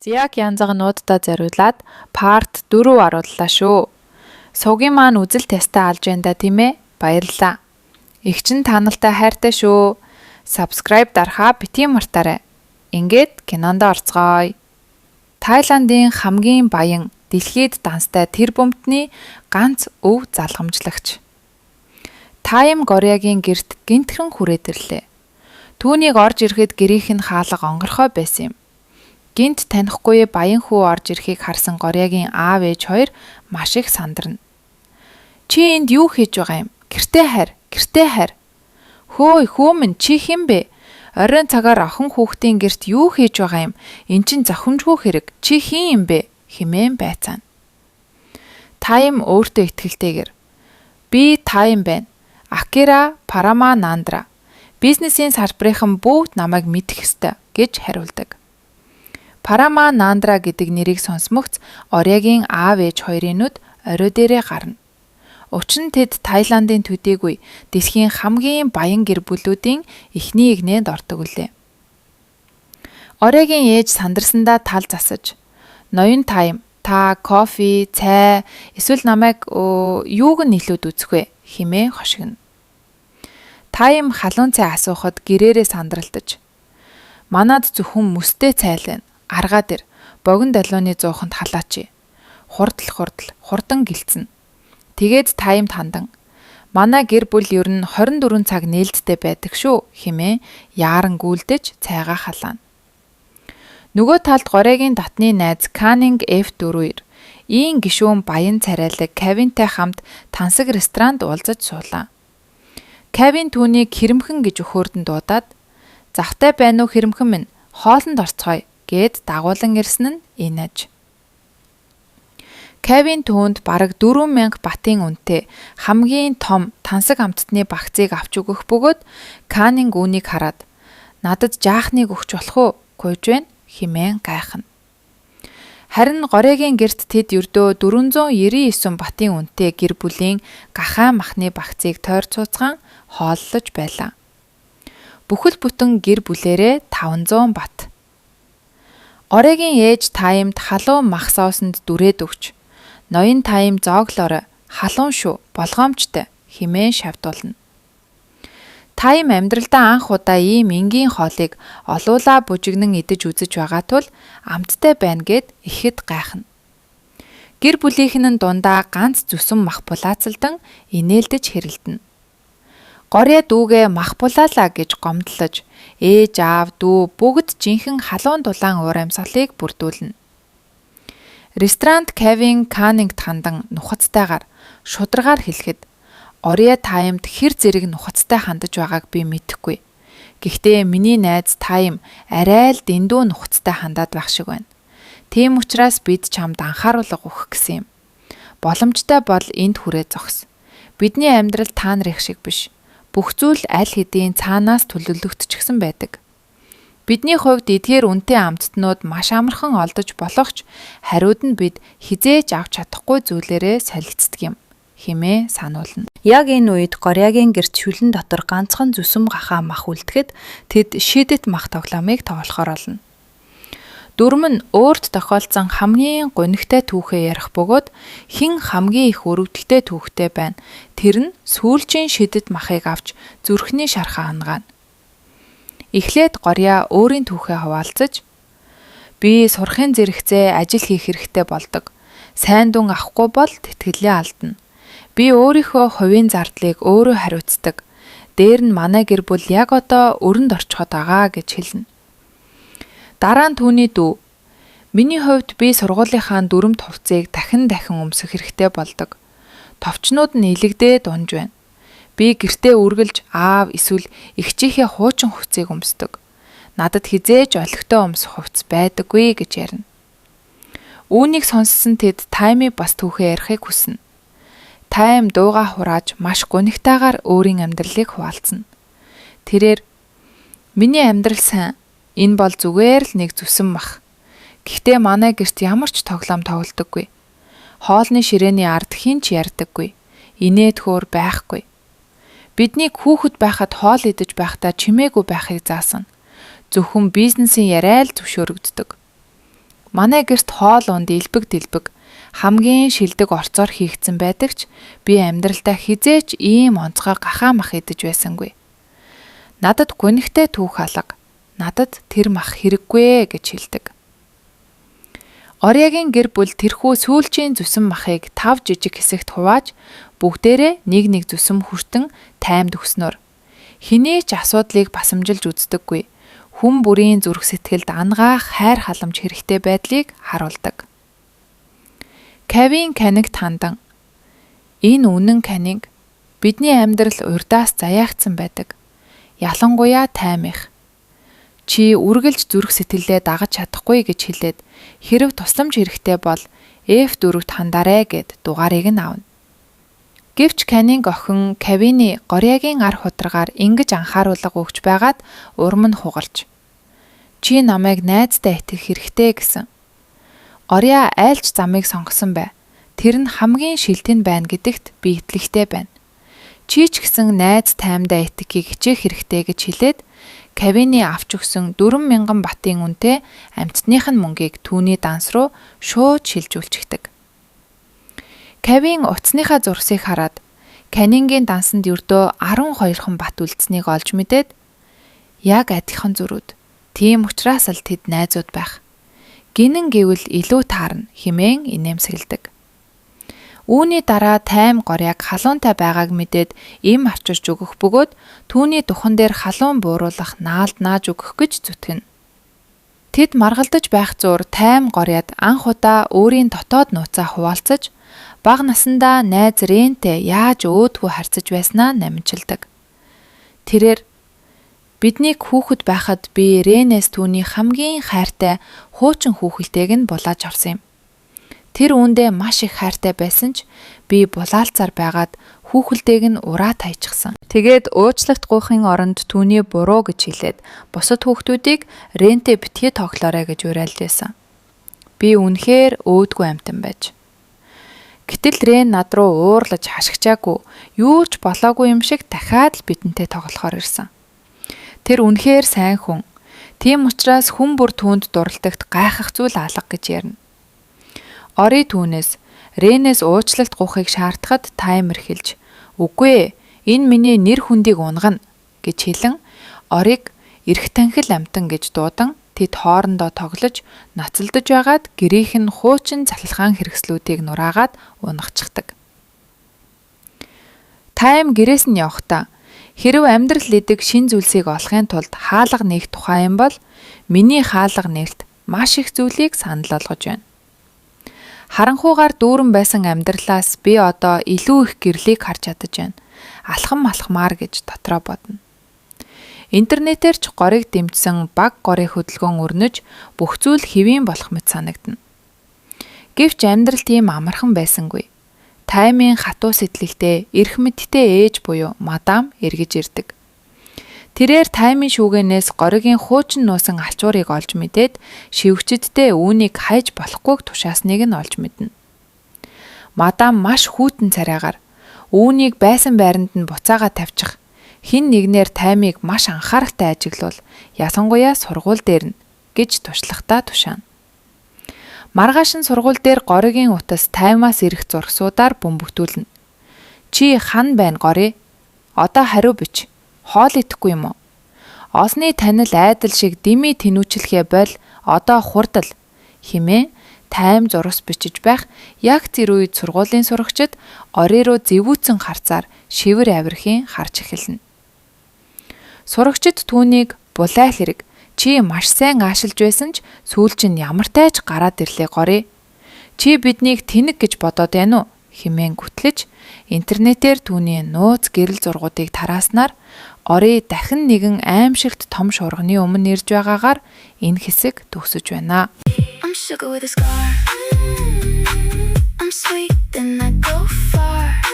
Зяг янзагнуудаа зориулаад part 4 орууллаа шүү. Сувгийн маань үзэл тестаа алж байна да тийм ээ. Баярлалаа. Игчин таналтай хайртай шүү. Subscribe дарахаа бити мартаарай. Ингээд кинонд орцгоё. Тайландын хамгийн баян дэлхийд данстай тэр бомтны ганц өв залгамжлагч. Тайм Гореагийн гэрт гинтхэн хүрээд ирлээ. Түүнийг орж ирэхэд гэрийнх нь хаалга онгорхой байсан юм. Гинт танихгүй баян хүү орж ирэхийг харсан Гореагийн аав ээж хоёр маш их сандарна. Чи энд юу хийж байгаа юм? Гэртээ харь. Хөөе хүү минь чи хэн бэ? Оройн цагаар охин хүүхдийн гэрт юу хийж байгаа юм? Эн чин зохимжгүй хэрэг. Чи хэн юм бэ? Хэмээн байцаана. Тайм өөртөө итгэлтэйгэр. Би Тайм байна. Акира Параманандра. Бизнесийн салбарынхан бүгд намайг мэдэх ёстой гэж хариулдаг. Параманандра гэдэг нэрийг сонсмогц Орягийн аав ээж хоёрын нүд орой дээрээ гарна. Учир нь тэд Тайландын төдийгүй дэлхийн хамгийн баян гэр бүлүүдийн эхний игнэнд ордог үлээ. Орягийн ээж сандарсандаа тал засаж, "Ноён Тайм, та кофе, цай, эсвэл намайг юуг нь илүүд үзэх вэ?" хэмээн хошигно. Тайм халуун цай асуухад гэрээрээ сандралтаж, "Манад зөвхөн мөстэй цай л байна. Аргаа дээр богино далууны зууханд халаач. Хурдан гэлцэн." Тэгээд Таймд хандан, "Манай гэр бүл ер нь 24 цаг нээлттэй байдаг шүү" хэмээн яаран гүйлдэж цайгаа халаана. Нөгөө талд Гореагийн татны найз Канинг F4 ийн гишүүн баян царайлаг Кевинтэй хамт тансаг ресторанд уулзаж суулаа. Кевин түүнийг хэрэмхэн гэж өхөөрдөн дуудаад, "Завтай байна уу хэрэмхэн минь? Хоолнд орцгоё" гэд дагуулan ирсэн нь энэ аж. Кевин түүнд бараг 4,000 батын үнэтэй хамгийн том тансаг амттны багцыг авч өгөх бөгөөд Канинг үүнийг хараад, "Надад жаахныг өгч болох уу? Гуйж байна" хэмээн гайхна. Харин Гореагийн гэрт тэд ердөө 499 батын үнэтэй гэр бүлийн гахай махны багцыг тойр цуцгаан хооллож байлаа. Бүхэл бүтэн гэр бүлээрээ 500 бат. Орягийн ээж Таймд халуун мах соосонд дүрээд өгч, "Ноён Тайм зооглоорой, халуун шүү, болгоомжтой" хэмээн шавдуулна. Тайм амьдралдаа анх удаа ийм энгийн хоолыг олуулаа бужигнан идэж үзэж байгаа тул амттай байна гэд ихэд гайхна. Гэр бүлийнхэн нь дундаа ганц зүсэн мах булаацалдан инээлдэж хэрэлдэнэ. Гореа дүүгээ мах булаалаа гэж гомдлож, ээж аав дүү бүгд жинхэнэ халуун дулаан уур амьсгалыг бүрдүүлнэ. Ресторанд Кевин Канингт хандан нухацтайгаар шударгаар хэлэхэд, Оря Таймд хэр зэрэг нухацтай хандаж байгааг би мэдэхгүй. Гэхдээ миний найз Тайм арай л дэндүү нухацтай хандаад байх шиг байна. Тийм учраас бид чамд анхааруулга өгөх гэсэн юм. Боломжтой бол энд хүрээ зогс. Бидний амьдрал та нарын шиг биш. Бүх зүйл аль хэдийн цаанаас төлөвлөгдчихсэн байдаг. Бидний хувьд эдгээр үнэтэй амттнууд маш амархан олдож болох ч хариуд нь бид хизээж авч чадахгүй зүйлээрээ солилцдог юм хэмээн сануулна. Яг энэ үед Гореагийн гэрт шүлэн дотор ганцхан зүсэм гахаа мах үлдэхэд тэд шидэт мах тоглоомыг тоглохоор олно. Дүрм нь өөрт тохиолдсон хамгийн гунигтай түүхээ ярих бөгөөд хэн хамгийн их өрөвдөлтэй түүхтэй байна. Тэр нь сүүлчийн шидэт махыг авч зүрхний шархаа хангаана. Эхлээд Гореа өөрийн түүхээ хуваалцаж, "Би сурахын зэрэгцээ ажил хийх хэрэгтэй болдог. Сайн дүн авахгүй бол тэтгэлээ алдна. Би өөрийнхөө хувийн зардлыг өөрөө хариуцдаг. Дээр нь манай гэр бүл яг одоо өрөнд орчход байгаа" гэж хэлнэ. Дараа нь түүний дүү, "Миний хувьд би сургуулийнхаа дүрмт хувцсыг дахин өмсөх хэрэгтэй болдог. Товчнууд нь илэгдээд унж байна. Би гэртээ үргэлж аав эсвэл эгчийнхээ хуучин хувцсыг өмсдөг. Надад хизээж олигтой өмсөх хувцс байдаггүй" гэж ярина. Үүнийг сонссон тэд Таймы бас түүхээ ярихыг хүснэ. Тайм дууга хурааж маш гунигтайгаар өөрийн амьдралыг хуваалцна. Тэрээр, "Миний амьдрал сайн. Энэ бол зүгээр л нэг зүсэн мах. Гэхдээ манай гэрт ямар ч тоглоом тоглодоггүй. Хоолны ширээний ард хинч ярьдаггүй. Инээдхөөр байхгүй. Бидний хүүхэд байхад хоол идэж байхдаа чимээгүй байхыг заасан. Зөвхөн бизнесийн яриа л зөвшөөрөгддөг. Манай гэрт хоол унд илбэг хамгийн шилдэг орцоор хийгдсэн байдаг ч би амьдралдаа хизээч ийм онцгой гахаа мах идэж байсангүй. Надад гүнхтэй түүх алга. Надад тэр мах хэрэггүй гэж хэлдэг. Ориагийн гэр бүл тэрхүү сүүлчийн зүсэн махыг 5 жижиг хэсэгт хувааж бүгдээрээ нэг зүсэм хүртэн таймд өгснөөр хэний ч асуудлыг басамжилж үздэггүй. Хүн бүрийн зүрх сэтгэлд ангаах хайр халамж хэрэгтэй байдлыг харуулдаг. Кевин Канигт хандан энэ үнэн Каниг бидний амьдрал урдаас заяагцсан байдаг. Ялангуяа тайм их. Чи үргэлж зүрх сэтгэлдээ дагаж чадахгүй гэж хэлээд хэрв тусламж хэрэгтэй бол F4-т хандаарэ гэд дугаарыг нь авна. Гэвч Каниг охин Кевины Гориагийн ар хударгаар ингэж анхааруулга өгч байгаад урам нь хугарч. Чи намайг найздаа итгэх хэрэгтэй гэсэн. Ория айлч замыг сонгосон бай. Тэр нь хамгийн шилтэн байна гэдэгт би итгэлтэй байна. Чи ч гэсэн найз таймдаа итгэхийг хичээх хэрэгтэй гэж хэлээд Кевины авч өгсөн 4,000 батын үнэтэй амьтдынх нь мөнгийг түүний данс руу шууд шилжүүлчихдэг. Кевин утасныхаа зурсыг хараад Канингийн дансанд ердөө 12хан бат үлдсэнийг олж мэдээд яг адилхан зурүүд. Тийм учраас л тэд найзууд байх. Гинэн гэвэл илүү таарна хэмээн инээмсэглэдэг. Үүний дараа тайм Гориаг халуунтай байгааг мэдээд им авчирч өгөх бөгөөд түүний духан дээр халуун бууруулах наалд нааж өгөх гэж зүтгэнэ. Тэд маргалдаж байх зуур тайм Гориад анх удаа өөрийн дотоод нууцаа хуваалцаж бага насандаа найз Рентэй яаж өөдгөө харьцаж байснаа намжилдаг. Тэрээр биднийг хүүхэд байхад би Ренээс түүний хамгийн хайртай хуучин хүүхэлтэйг нь булааж авсан юм. Тэр үүндээ маш их хайртай байсан ч би булаалцаар байгаад хүүхэлтэйг нь ураа тайчихсан. Тэгээд уучлалт гуйхын оронд түүний буруу гэж хэлээд бусад хүүхдүүдийг Рентэй битгий тоглоорой гэж уриалдсан. Би үнэхээр өөдгөө амтан байж. Гэтэл Рен над руу уурлаж хашгичаагүй, юу ч болоогүй юм шиг дахиад л бидэнтэй тоглохоор ирсэн. Тэр үнэхээр сайн хүн. Тийм учраас хүн бүр түүнд дурлдагт гайхах зүйл алга гэж ярина. Ори түүнээс Ренээс уучлалт гуйхыг шаардахад таймер хэлж "Үгүй ээ, энэ миний нэр хүндийг унгана" гэж хэлэн Ориг эрх танхил амтан гэж дуудан тэд хоорондоо тоглож ноцолдож байгаад гэрийнх нь хуучин цалхалгаан хэрэгслүүдийг нураагаад унагчдаг. Тайм гэрээс нь явахдаа хэрв амьдрал идэг шин зүйлсийг олохын тулд хаалга нээх тухай юм бол миний хаалга нээлт маш их зүйлийг санал болгож байна. Харанхуугаар дүүрэн байсан амьдралаас би одоо илүү их гэрлийг харж чадаж байна. Алхам алхмаар гэж дотроо бодно. Интернетээр ч горыг дэмжсэн баг горын хөдөлгөөн өрнөж бүх зүйл хэвийн болох мэт санагдана. Гэвч амьдрал тийм амархан байсангүй. Таймын хатуу сэтгэлтэй эрх мэдтэй ээж буюу мадам эргэж ирдэг. Тэрээр таймын шүүгэнээс горигийн хуучин нуусан алчуурыг олж мэдээд шивгчддээ үүнийг хайж болохгүйг тушаасныг нь олж мэднэ. Мадам маш хүйтэн царайгаар үүнийг байсан байранд нь буцаага тавьчих, хин нэгнээр таймыг маш анхааралтай ажиглуул, ясангуяа сургууль дээр нь гэж туршлагатаа тушаана. Маргааш нь сургууль дээр горигийн утас таймаас ирэх зургсуудаар бөмбөгтүүлнэ. Чи хан байна гори? Одоо хариу бич. Хоол идэхгүй юм уу? Осны танил айдал шиг дими тэнүүчлэхээ бол одоо хурдал хэмээн тайм зурус бичиж байх яг тэр үед сургуулийн сурагчид ори руу зэвүүцэн харцаар шивэр авирхийн харж эхэлнэ. Сурагчид түүнийг булайл хэрэг чи маш сайн аашилж байсан ч сүүл чинь ямартай ч гараад ирлээ гори. Чи биднийг тэнэг гэж бодоод байна уу? Хэмээн гүтлэж интернетээр түүний нууц гэрэл зургуудыг тарааснаар ори дахин нэгэн аимшигт том шуурганы өмнө ирж байгаагаар энэ хэсэг төгсөж байна. I'm sugar with a scar. I'm sweet and I go far.